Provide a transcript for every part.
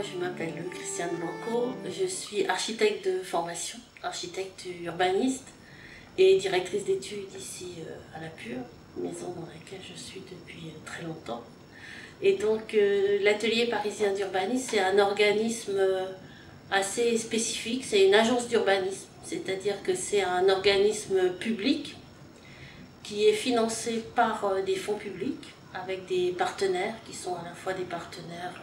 moi je m'appelle Christiane Blanco, je suis architecte de formation, architecte urbaniste et directrice d'études ici à La Pure, maison dans laquelle je suis depuis très longtemps. Et donc l'atelier parisien d'urbanisme, c'est un organisme assez spécifique, c'est une agence d'urbanisme, c'est-à-dire que c'est un organisme public qui est financé par des fonds publics avec des partenaires qui sont à la fois des partenaires,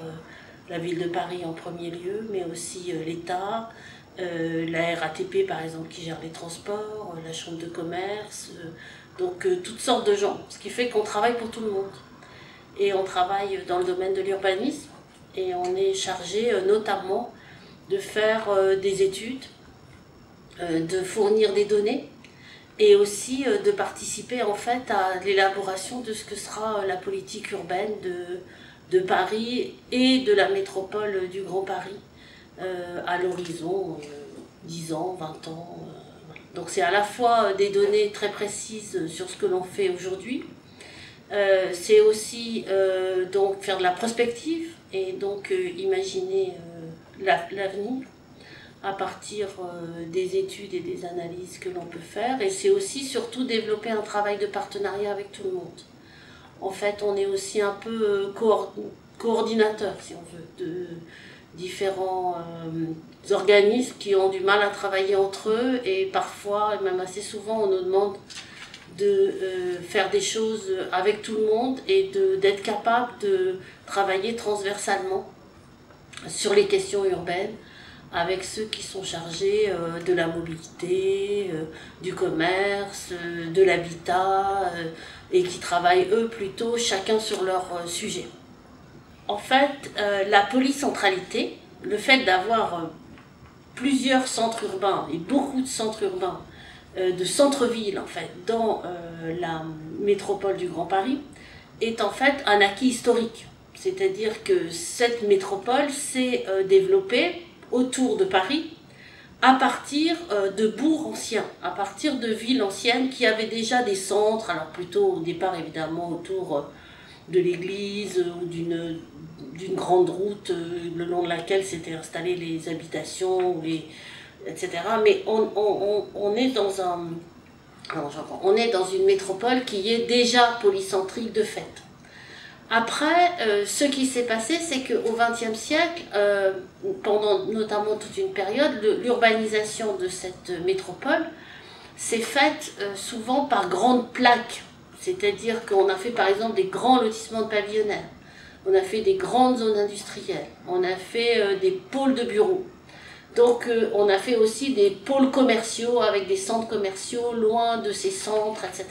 la ville de Paris en premier lieu, mais aussi l'État, la RATP par exemple qui gère les transports, la chambre de commerce, donc toutes sortes de gens, ce qui fait qu'on travaille pour tout le monde. Et on travaille dans le domaine de l'urbanisme et on est chargé notamment de faire des études, de fournir des données et aussi de participer en fait à l'élaboration de ce que sera la politique urbaine de Paris et de la métropole du Grand Paris à l'horizon 10 ans, 20 ans. Voilà. Donc c'est à la fois des données très précises sur ce que l'on fait aujourd'hui, c'est aussi donc faire de la prospective et donc imaginer l'avenir à partir des études et des analyses que l'on peut faire, et c'est aussi surtout développer un travail de partenariat avec tout le monde. En fait, on est aussi un peu coordinateur, si on veut, de différents organismes qui ont du mal à travailler entre eux, et parfois, et même assez souvent, on nous demande de faire des choses avec tout le monde et d'être capable de travailler transversalement sur les questions urbaines, avec ceux qui sont chargés de la mobilité, du commerce, de l'habitat, et qui travaillent eux plutôt chacun sur leur sujet. En fait, la polycentralité, le fait d'avoir plusieurs centres urbains et beaucoup de centres urbains, de centre-ville en fait, dans la métropole du Grand Paris, est en fait un acquis historique. C'est-à-dire que cette métropole s'est développée autour de Paris, à partir de bourgs anciens, à partir de villes anciennes qui avaient déjà des centres, alors plutôt au départ évidemment autour de l'église ou d'une grande route le long de laquelle s'étaient installées les habitations, etc. Mais on est dans une métropole qui est déjà polycentrique de fait. Après, ce qui s'est passé, c'est qu'au XXe siècle, pendant notamment toute une période, l'urbanisation de cette métropole s'est faite souvent par grandes plaques. C'est-à-dire qu'on a fait par exemple des grands lotissements de pavillonnaires, on a fait des grandes zones industrielles, on a fait des pôles de bureaux. Donc on a fait aussi des pôles commerciaux avec des centres commerciaux loin de ces centres, etc.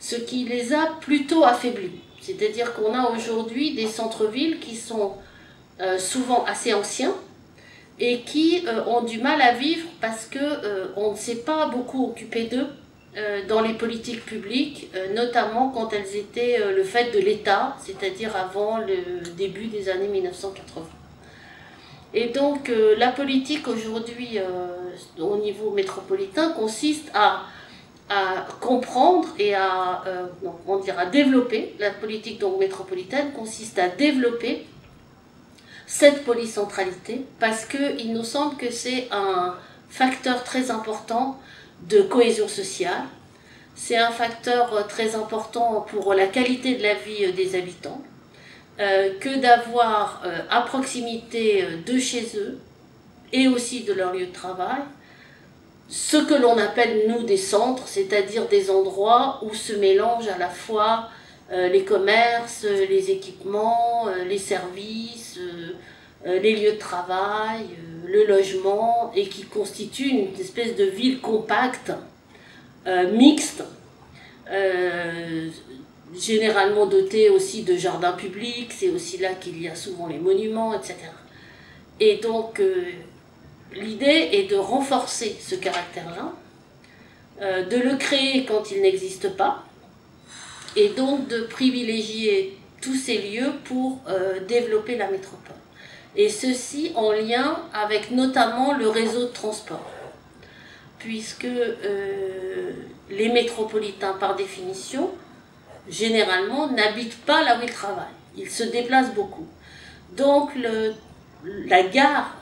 Ce qui les a plutôt affaiblis. C'est-à-dire qu'on a aujourd'hui des centres-villes qui sont souvent assez anciens et qui ont du mal à vivre parce qu'on ne s'est pas beaucoup occupé d'eux dans les politiques publiques, notamment quand elles étaient le fait de l'État, c'est-à-dire avant le début des années 1980. Et donc la politique aujourd'hui au niveau métropolitain consiste à comprendre et à développer, la politique donc métropolitaine consiste à développer cette polycentralité parce qu'il nous semble que c'est un facteur très important de cohésion sociale, c'est un facteur très important pour la qualité de la vie des habitants, que d'avoir à proximité de chez eux et aussi de leur lieu de travail ce que l'on appelle, nous, des centres, c'est-à-dire des endroits où se mélangent à la fois les commerces, les équipements, les services, les lieux de travail, le logement, et qui constituent une espèce de ville compacte, mixte, généralement dotée aussi de jardins publics, c'est aussi là qu'il y a souvent les monuments, etc. Et donc, l'idée est de renforcer ce caractère-là, de le créer quand il n'existe pas, et donc de privilégier tous ces lieux pour développer la métropole. Et ceci en lien avec notamment le réseau de transport, puisque les métropolitains, par définition, généralement, n'habitent pas là où ils travaillent. Ils se déplacent beaucoup. Donc, la gare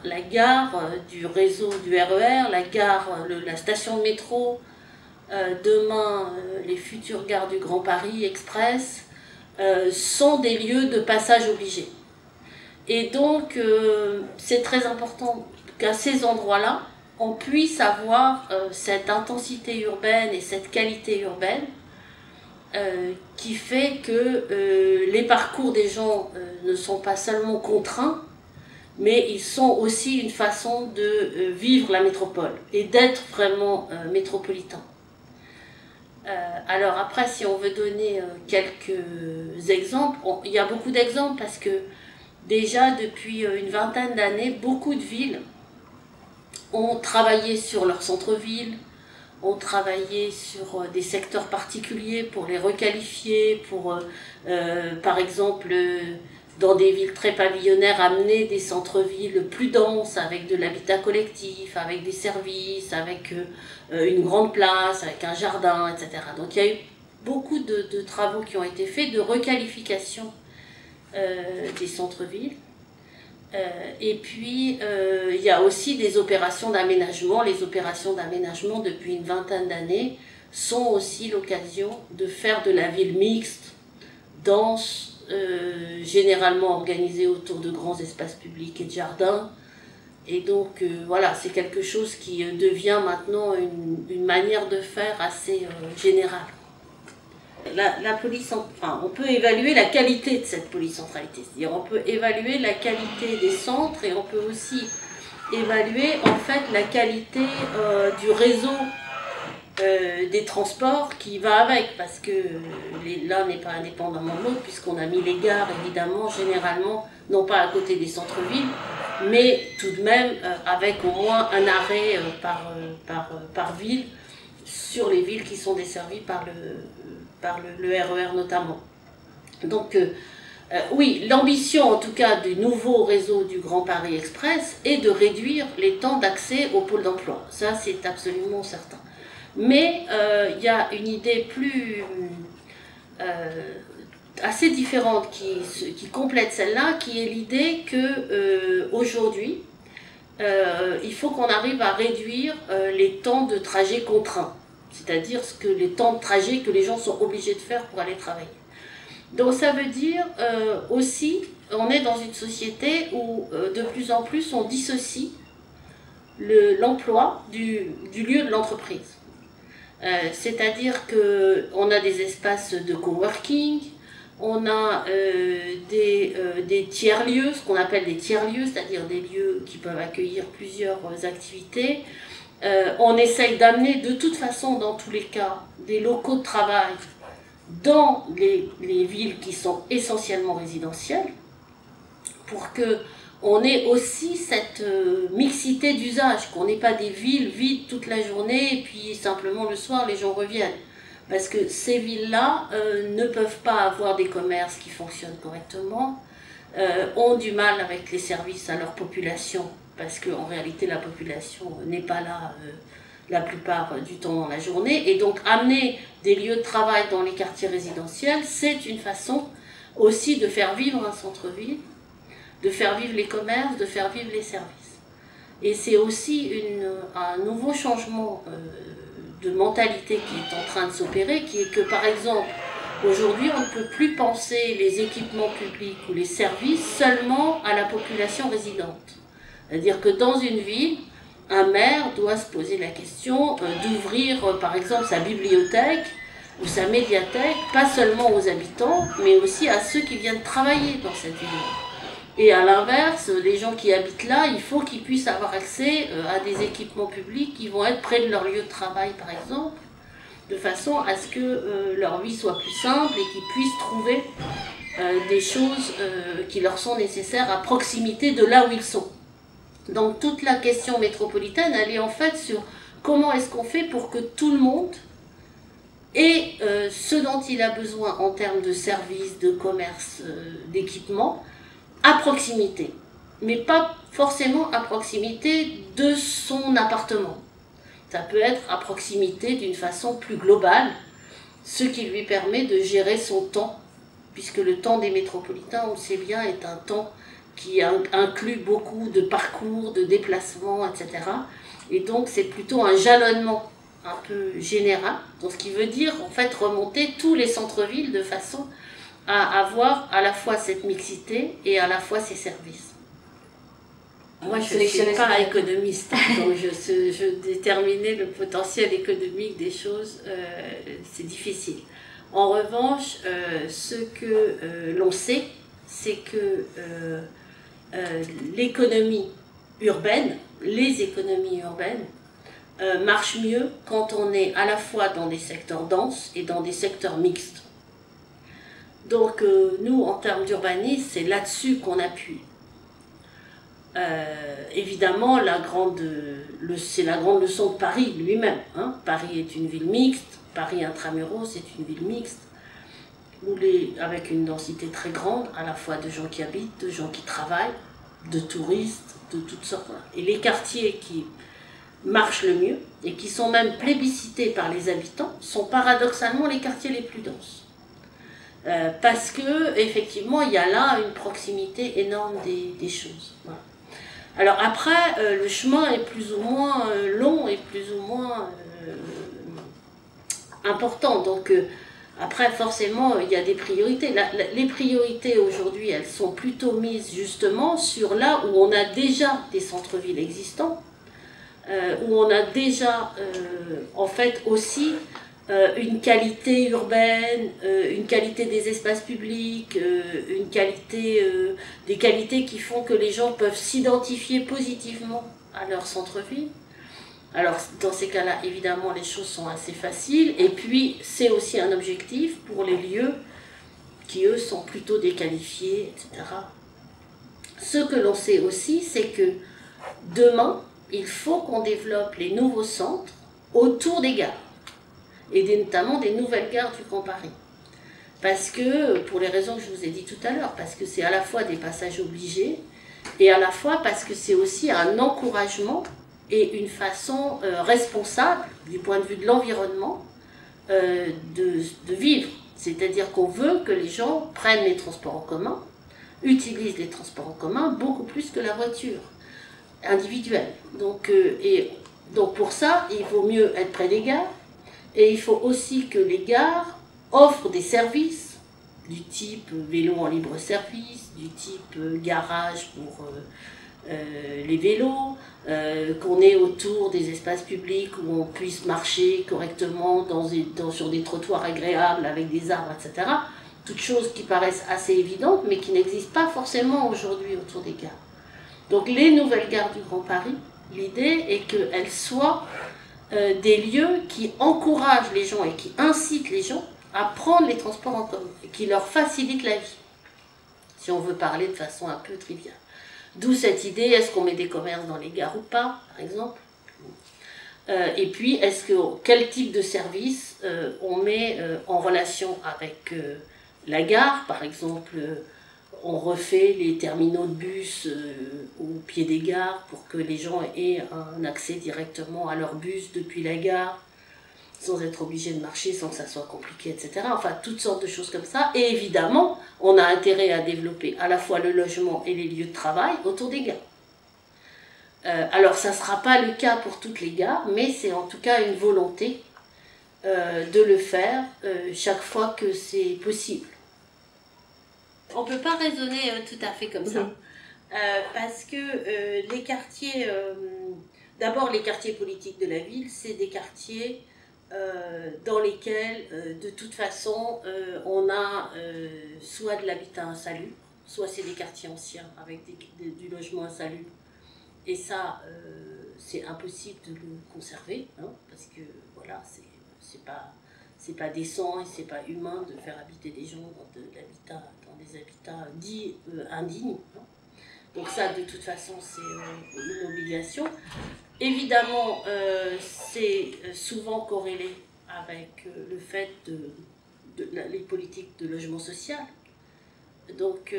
du réseau du RER, la station de métro, demain les futures gares du Grand Paris Express, sont des lieux de passage obligé. Et donc c'est très important qu'à ces endroits-là, on puisse avoir cette intensité urbaine et cette qualité urbaine qui fait que les parcours des gens ne sont pas seulement contraints, mais ils sont aussi une façon de vivre la métropole et d'être vraiment métropolitain. Alors après, si on veut donner quelques exemples, il y a beaucoup d'exemples parce que déjà depuis une vingtaine d'années, beaucoup de villes ont travaillé sur leur centre-ville, ont travaillé sur des secteurs particuliers pour les requalifier, pour par exemple dans des villes très pavillonnaires amener des centres-villes plus denses avec de l'habitat collectif, avec des services, avec une grande place, avec un jardin, etc. Donc il y a eu beaucoup de travaux qui ont été faits de requalification des centres-villes. Et puis, il y a aussi des opérations d'aménagement. Les opérations d'aménagement, depuis une vingtaine d'années, sont aussi l'occasion de faire de la ville mixte, dense, généralement organisée autour de grands espaces publics et de jardins. Et donc, voilà, c'est quelque chose qui devient maintenant une manière de faire assez générale. La on peut évaluer la qualité de cette polycentralité, c'est-à-dire on peut évaluer la qualité des centres et on peut aussi évaluer en fait la qualité du réseau des transports qui va avec, parce que l'un n'est pas indépendamment de l'autre, puisqu'on a mis les gares évidemment généralement non pas à côté des centres-villes, mais tout de même avec au moins un arrêt par ville sur les villes qui sont desservies par le RER notamment. Donc oui, l'ambition en tout cas du nouveau réseau du Grand Paris Express est de réduire les temps d'accès au pôle d'emploi. Ça, c'est absolument certain. Mais il y a une idée assez différente qui complète celle-là, qui est l'idée que aujourd'hui, il faut qu'on arrive à réduire les temps de trajet contraints, c'est-à-dire les temps de trajet que les gens sont obligés de faire pour aller travailler. Donc ça veut dire aussi, on est dans une société où de plus en plus on dissocie l'emploi du lieu de l'entreprise. C'est-à-dire qu'on a des espaces de coworking, on a des tiers-lieux, ce qu'on appelle des tiers-lieux, c'est-à-dire des lieux qui peuvent accueillir plusieurs activités. On essaye d'amener de toute façon, dans tous les cas, des locaux de travail dans les villes qui sont essentiellement résidentielles, pour qu'on ait aussi cette mixité d'usage, qu'on n'ait pas des villes vides toute la journée et puis simplement le soir les gens reviennent. Parce que ces villes-là ne peuvent pas avoir des commerces qui fonctionnent correctement, ont du mal avec les services à leur population, parce qu'en réalité la population n'est pas là la plupart du temps dans la journée. Et donc amener des lieux de travail dans les quartiers résidentiels, c'est une façon aussi de faire vivre un centre-ville, de faire vivre les commerces, de faire vivre les services. Et c'est aussi un nouveau changement de mentalité qui est en train de s'opérer, qui est que par exemple, aujourd'hui on ne peut plus penser les équipements publics ou les services seulement à la population résidente. C'est-à-dire que dans une ville, un maire doit se poser la question d'ouvrir par exemple sa bibliothèque ou sa médiathèque, pas seulement aux habitants, mais aussi à ceux qui viennent travailler dans cette ville. Et à l'inverse, les gens qui habitent là, il faut qu'ils puissent avoir accès à des équipements publics qui vont être près de leur lieu de travail, par exemple, de façon à ce que leur vie soit plus simple et qu'ils puissent trouver des choses qui leur sont nécessaires à proximité de là où ils sont. Donc toute la question métropolitaine, elle est en fait sur comment est-ce qu'on fait pour que tout le monde ait ce dont il a besoin en termes de services, de commerce, d'équipement, à proximité, mais pas forcément à proximité de son appartement. Ça peut être à proximité d'une façon plus globale, ce qui lui permet de gérer son temps, puisque le temps des métropolitains, on le sait bien, est un temps qui inclut beaucoup de parcours, de déplacements, etc. Et donc c'est plutôt un jalonnement un peu général, donc ce qui veut dire en fait remonter tous les centres-villes de façon à avoir à la fois cette mixité et à la fois ces services. Moi, je ne suis pas économiste, donc je déterminer le potentiel économique des choses, c'est difficile. En revanche, ce que l'on sait, c'est que l'économie urbaine, les économies urbaines, marchent mieux quand on est à la fois dans des secteurs denses et dans des secteurs mixtes. Donc nous, en termes d'urbanisme, c'est là-dessus qu'on appuie. Évidemment, c'est la grande leçon de Paris lui-même. Hein. Paris est une ville mixte, Paris intramuros c'est une ville mixte, avec une densité très grande, à la fois de gens qui habitent, de gens qui travaillent, de touristes, de toutes sortes. Et les quartiers qui marchent le mieux, et qui sont même plébiscités par les habitants, sont paradoxalement les quartiers les plus denses. Parce que effectivement, il y a là une proximité énorme des choses. Voilà. Alors après, le chemin est plus ou moins long et plus ou moins important. Donc après, forcément, il y a des priorités. Les priorités aujourd'hui, elles sont plutôt mises justement sur là où on a déjà des centres-villes existants, où on a déjà en fait aussi une qualité urbaine, une qualité des espaces publics, des qualités qui font que les gens peuvent s'identifier positivement à leur centre-ville. Alors dans ces cas-là, évidemment, les choses sont assez faciles, et puis c'est aussi un objectif pour les lieux qui, eux, sont plutôt déqualifiés, etc. Ce que l'on sait aussi, c'est que demain, il faut qu'on développe les nouveaux centres autour des gares, et notamment des nouvelles gares du Grand Paris. Parce que, pour les raisons que je vous ai dit tout à l'heure, parce que c'est à la fois des passages obligés, et à la fois parce que c'est aussi un encouragement et une façon responsable, du point de vue de l'environnement, de vivre. C'est-à-dire qu'on veut que les gens prennent les transports en commun, utilisent les transports en commun beaucoup plus que la voiture individuelle. Donc pour ça, il vaut mieux être près des gares, et il faut aussi que les gares offrent des services du type vélo en libre service, du type garage pour les vélos, qu'on ait autour des espaces publics où on puisse marcher correctement sur des trottoirs agréables avec des arbres, etc. Toutes choses qui paraissent assez évidentes mais qui n'existent pas forcément aujourd'hui autour des gares. Donc les nouvelles gares du Grand Paris, l'idée est qu'elles soient des lieux qui encouragent les gens et qui incitent les gens à prendre les transports en commun et qui leur facilitent la vie, si on veut parler de façon un peu triviale. D'où cette idée, est-ce qu'on met des commerces dans les gares ou pas, par exemple, et puis quel type de service on met en relation avec la gare, par exemple. On refait les terminaux de bus au pied des gares pour que les gens aient un accès directement à leur bus depuis la gare, sans être obligés de marcher, sans que ça soit compliqué, etc. Enfin, toutes sortes de choses comme ça. Et évidemment, on a intérêt à développer à la fois le logement et les lieux de travail autour des gares. Alors, ça ne sera pas le cas pour toutes les gares, mais c'est en tout cas une volonté de le faire chaque fois que c'est possible. On ne peut pas raisonner tout à fait comme ça, parce que les quartiers, d'abord les quartiers politiques de la ville, c'est des quartiers dans lesquels, de toute façon, on a soit de l'habitat insalubre, soit c'est des quartiers anciens avec du logement insalubre, et ça, c'est impossible de le conserver, hein, parce que voilà, c'est pas décent et c'est pas humain de faire habiter des gens dans des habitats dits indignes. Hein. Donc ça, de toute façon, c'est une obligation. Évidemment, c'est souvent corrélé avec le fait les politiques de logement social. Donc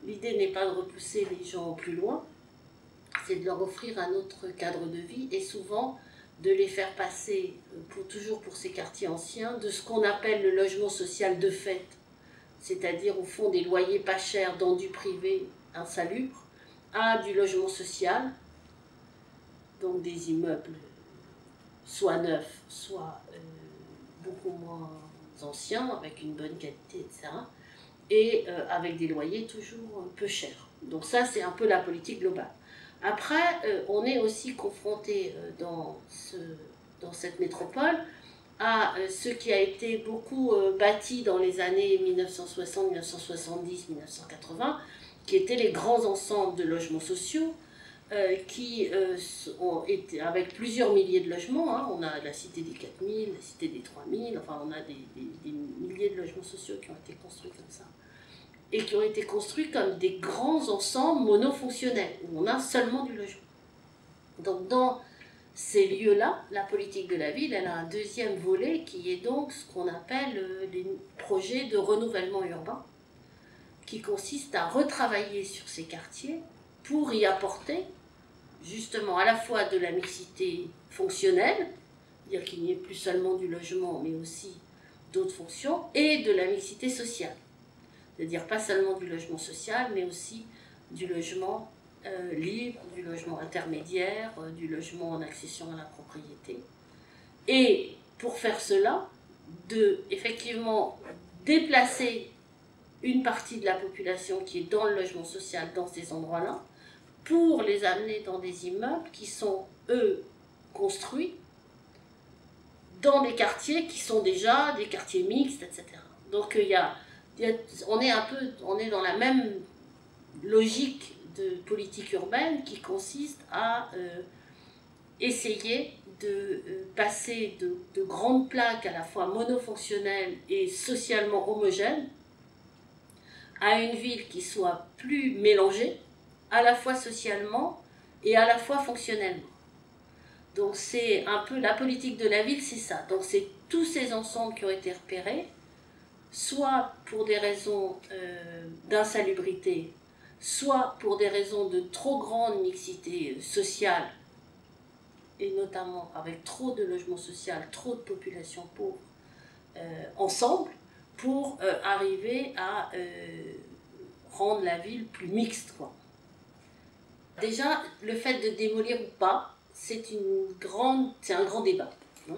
l'idée n'est pas de repousser les gens plus loin, c'est de leur offrir un autre cadre de vie et souvent de les faire passer toujours pour ces quartiers anciens de ce qu'on appelle le logement social de fait, c'est-à-dire au fond des loyers pas chers dans du privé insalubres, à du logement social, donc des immeubles soit neufs, soit beaucoup moins anciens, avec une bonne qualité, etc. Et avec des loyers toujours peu chers. Donc ça, c'est un peu la politique globale. Après, on est aussi confronté dans cette métropole à ce qui a été beaucoup bâti dans les années 1960, 1970, 1980, qui étaient les grands ensembles de logements sociaux, qui ont été avec plusieurs milliers de logements. Hein. On a la cité des 4000, la cité des 3000, enfin on a des milliers de logements sociaux qui ont été construits comme ça. Et qui ont été construits comme des grands ensembles monofonctionnels, où on a seulement du logement. Donc dans ces lieux-là, la politique de la ville, elle a un deuxième volet qui est donc ce qu'on appelle les projets de renouvellement urbain, qui consiste à retravailler sur ces quartiers pour y apporter justement à la fois de la mixité fonctionnelle, c'est-à-dire qu'il n'y ait plus seulement du logement, mais aussi d'autres fonctions, et de la mixité sociale, c'est-à-dire pas seulement du logement social, mais aussi du logement libre, du logement intermédiaire, du logement en accession à la propriété. Et pour faire cela, effectivement déplacer une partie de la population qui est dans le logement social, dans ces endroits-là, pour les amener dans des immeubles qui sont, eux, construits dans des quartiers qui sont déjà des quartiers mixtes, etc. Donc on est dans la même logique de politique urbaine qui consiste à essayer de passer de grandes plaques à la fois monofonctionnelles et socialement homogènes à une ville qui soit plus mélangée, à la fois socialement et à la fois fonctionnellement. Donc c'est un peu la politique de la ville, c'est ça. Donc c'est tous ces ensembles qui ont été repérés, soit pour des raisons d'insalubrité, soit pour des raisons de trop grande mixité sociale, et notamment avec trop de logements sociaux, trop de populations pauvres ensemble, pour arriver à rendre la ville plus mixte, quoi. Déjà, le fait de démolir ou pas, c'est un grand débat. Hein.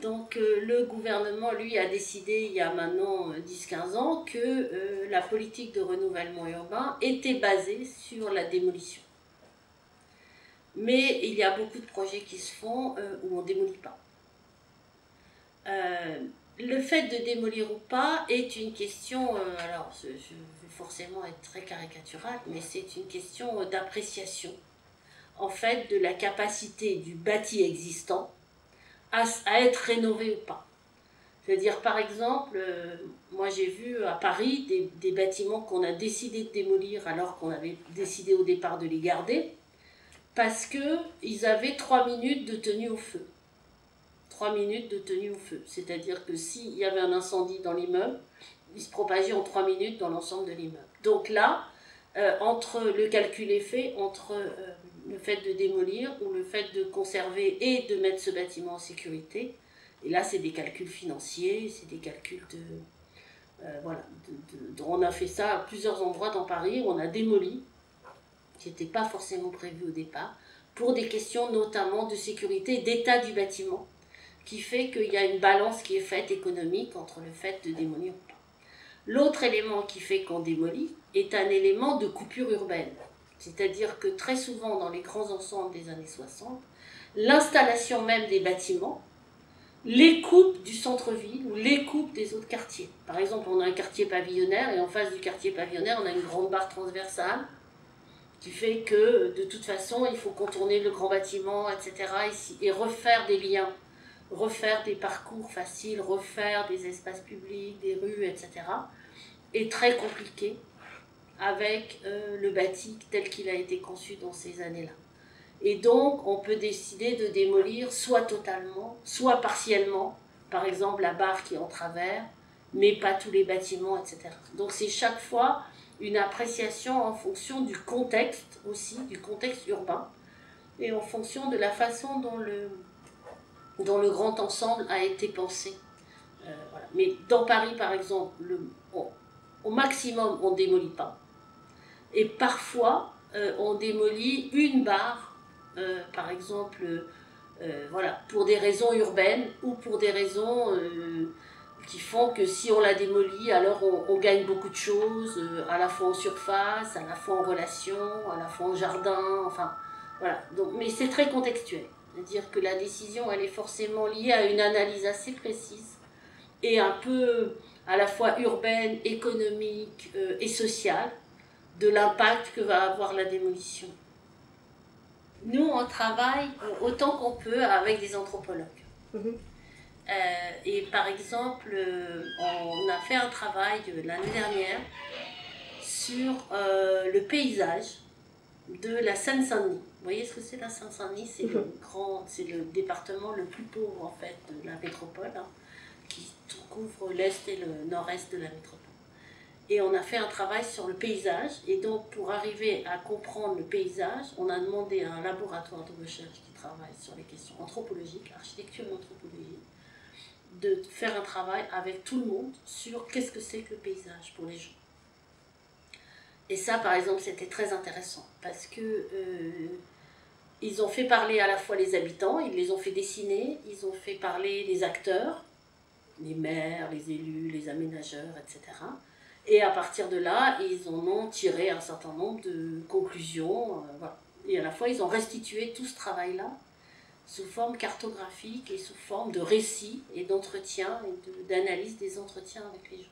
Donc le gouvernement, lui, a décidé il y a maintenant 10-15 ans que la politique de renouvellement urbain était basée sur la démolition. Mais il y a beaucoup de projets qui se font où on ne démolit pas. Le fait de démolir ou pas est une question, alors je vais forcément être très caricaturale, mais c'est une question d'appréciation, en fait, de la capacité du bâti existant à être rénové ou pas. C'est-à-dire, par exemple, moi j'ai vu à Paris des bâtiments qu'on a décidé de démolir alors qu'on avait décidé au départ de les garder, parce qu'ils avaient 3 minutes de tenue au feu. 3 minutes de tenue au feu. C'est-à-dire que s'il y avait un incendie dans l'immeuble, il se propageait en 3 minutes dans l'ensemble de l'immeuble. Donc là, entre le calcul est fait, entre le fait de démolir ou le fait de conserver et de mettre ce bâtiment en sécurité, et là c'est des calculs financiers, c'est des calculs voilà, on a fait ça à plusieurs endroits dans Paris où on a démoli, qui n'était pas forcément prévu au départ, pour des questions notamment de sécurité et d'état du bâtiment, qui fait qu'il y a une balance qui est faite économique entre le fait de démolir ou pas. L'autre élément qui fait qu'on démolit est un élément de coupure urbaine. C'est-à-dire que très souvent, dans les grands ensembles des années 60, l'installation même des bâtiments les coupe du centre-ville ou les coupe des autres quartiers. Par exemple, on a un quartier pavillonnaire et en face du quartier pavillonnaire, on a une grande barre transversale qui fait que, de toute façon, il faut contourner le grand bâtiment, etc. et refaire des liens, refaire des parcours faciles, refaire des espaces publics, des rues, etc. est très compliqué avec le bâti tel qu'il a été conçu dans ces années-là. Et donc, on peut décider de démolir soit totalement, soit partiellement, par exemple la barre qui est en travers, mais pas tous les bâtiments, etc. Donc c'est chaque fois une appréciation en fonction du contexte aussi, du contexte urbain, et en fonction de la façon dont le grand ensemble a été pensé. Voilà. Mais dans Paris, par exemple, au maximum, on ne démolit pas. Et parfois, on démolit une barre, par exemple, voilà, pour des raisons urbaines ou pour des raisons qui font que si on la démolit, alors on gagne beaucoup de choses, à la fois en surface, à la fois en relation, à la fois en jardin, enfin, voilà. Donc, mais c'est très contextuel. C'est-à-dire que la décision, elle est forcément liée à une analyse assez précise et un peu à la fois urbaine, économique et sociale de l'impact que va avoir la démolition. Nous, on travaille autant qu'on peut avec des anthropologues. Et par exemple, on a fait un travail l'année dernière sur le paysage de la Seine-Saint-Denis. Vous voyez ce que c'est la Seine-Saint-Denis? C'est le département le plus pauvre en fait de la métropole, hein, qui couvre l'est et le nord-est de la métropole. Et on a fait un travail sur le paysage, et donc pour arriver à comprendre le paysage, on a demandé à un laboratoire de recherche qui travaille sur les questions anthropologiques, architecture et anthropologie, de faire un travail avec tout le monde sur qu'est-ce que c'est que le paysage pour les gens. Et ça, par exemple, c'était très intéressant, parce que ils ont fait parler à la fois les habitants, ils les ont fait dessiner, ils ont fait parler les acteurs, les maires, les élus, les aménageurs, etc. Et à partir de là, ils en ont tiré un certain nombre de conclusions. Voilà. Et à la fois, ils ont restitué tout ce travail-là sous forme cartographique et sous forme de récits et d'entretien et d'analyse des entretiens avec les gens.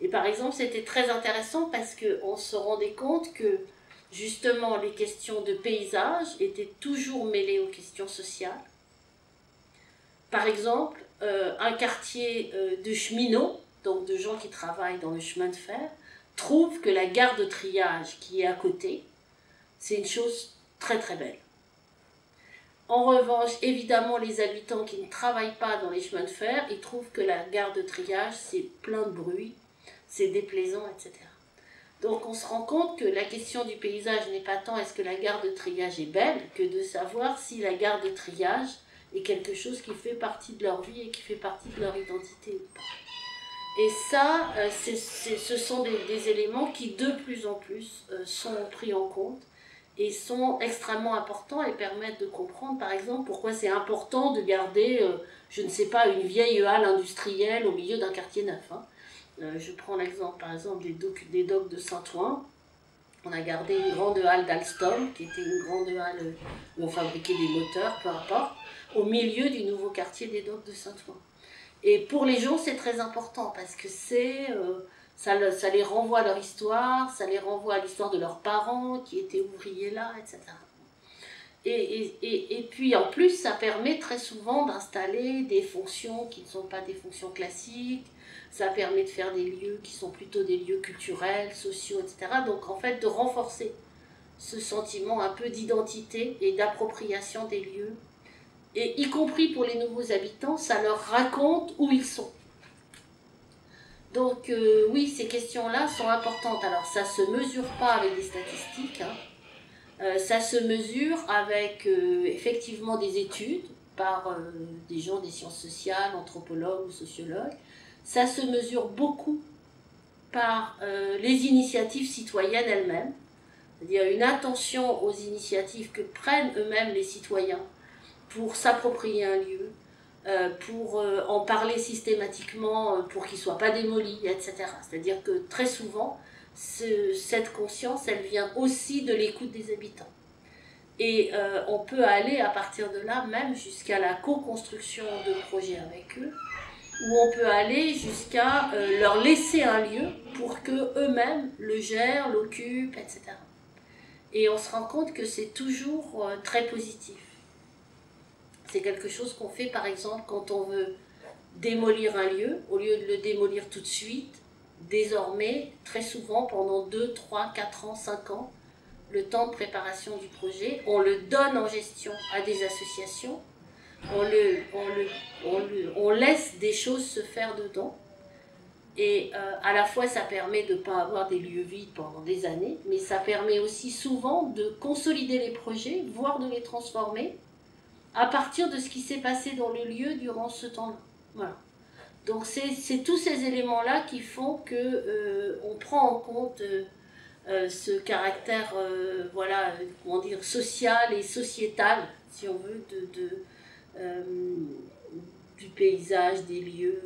Et par exemple, c'était très intéressant parce qu'on se rendait compte que justement les questions de paysage étaient toujours mêlées aux questions sociales. Par exemple, un quartier de cheminots, donc de gens qui travaillent dans le chemin de fer, trouve que la gare de triage qui est à côté, c'est une chose très très belle. En revanche, évidemment, les habitants qui ne travaillent pas dans les chemins de fer, ils trouvent que la gare de triage, c'est plein de bruit, c'est déplaisant, etc. Donc on se rend compte que la question du paysage n'est pas tant est-ce que la gare de triage est belle, que de savoir si la gare de triage est quelque chose qui fait partie de leur vie et qui fait partie de leur identité ou pas. Et ça, ce sont des éléments qui de plus en plus sont pris en compte et sont extrêmement importants et permettent de comprendre, par exemple, pourquoi c'est important de garder, je ne sais pas, une vieille halle industrielle au milieu d'un quartier neuf. Hein. Je prends l'exemple, par exemple, des docks de Saint-Ouen. On a gardé une grande halle d'Alstom, qui était une grande halle où on fabriquait des moteurs, peu importe, au milieu du nouveau quartier des docks de Saint-Ouen. Et pour les gens, c'est très important parce que ça les renvoie à leur histoire, ça les renvoie à l'histoire de leurs parents qui étaient ouvriers là, etc. Et puis en plus, ça permet très souvent d'installer des fonctions qui ne sont pas des fonctions classiques, ça permet de faire des lieux qui sont plutôt des lieux culturels, sociaux, etc. Donc en fait, de renforcer ce sentiment un peu d'identité et d'appropriation des lieux. Et y compris pour les nouveaux habitants, ça leur raconte où ils sont. Donc oui, ces questions-là sont importantes. Alors ça ne se mesure pas avec des statistiques, hein. Ça se mesure avec effectivement des études par des gens des sciences sociales, anthropologues ou sociologues. Ça se mesure beaucoup par les initiatives citoyennes elles-mêmes, c'est-à-dire une attention aux initiatives que prennent eux-mêmes les citoyens pour s'approprier un lieu, pour en parler systématiquement, pour qu'il ne soit pas démoli, etc. C'est-à-dire que très souvent, cette conscience, elle vient aussi de l'écoute des habitants. Et on peut aller à partir de là même jusqu'à la co-construction de projets avec eux, où on peut aller jusqu'à leur laisser un lieu pour qu'eux-mêmes le gèrent, l'occupent, etc. Et on se rend compte que c'est toujours très positif. C'est quelque chose qu'on fait par exemple quand on veut démolir un lieu, au lieu de le démolir tout de suite, désormais, très souvent, pendant 2, 3, 4 ans, 5 ans, le temps de préparation du projet, on le donne en gestion à des associations, on laisse des choses se faire dedans, et à la fois ça permet de ne pas avoir des lieux vides pendant des années, mais ça permet aussi souvent de consolider les projets, voire de les transformer, à partir de ce qui s'est passé dans le lieu durant ce temps-là. Voilà. Donc c'est tous ces éléments-là qui font qu'on prend en compte ce caractère, voilà, comment dire, social et sociétal, si on veut, du paysage, des lieux.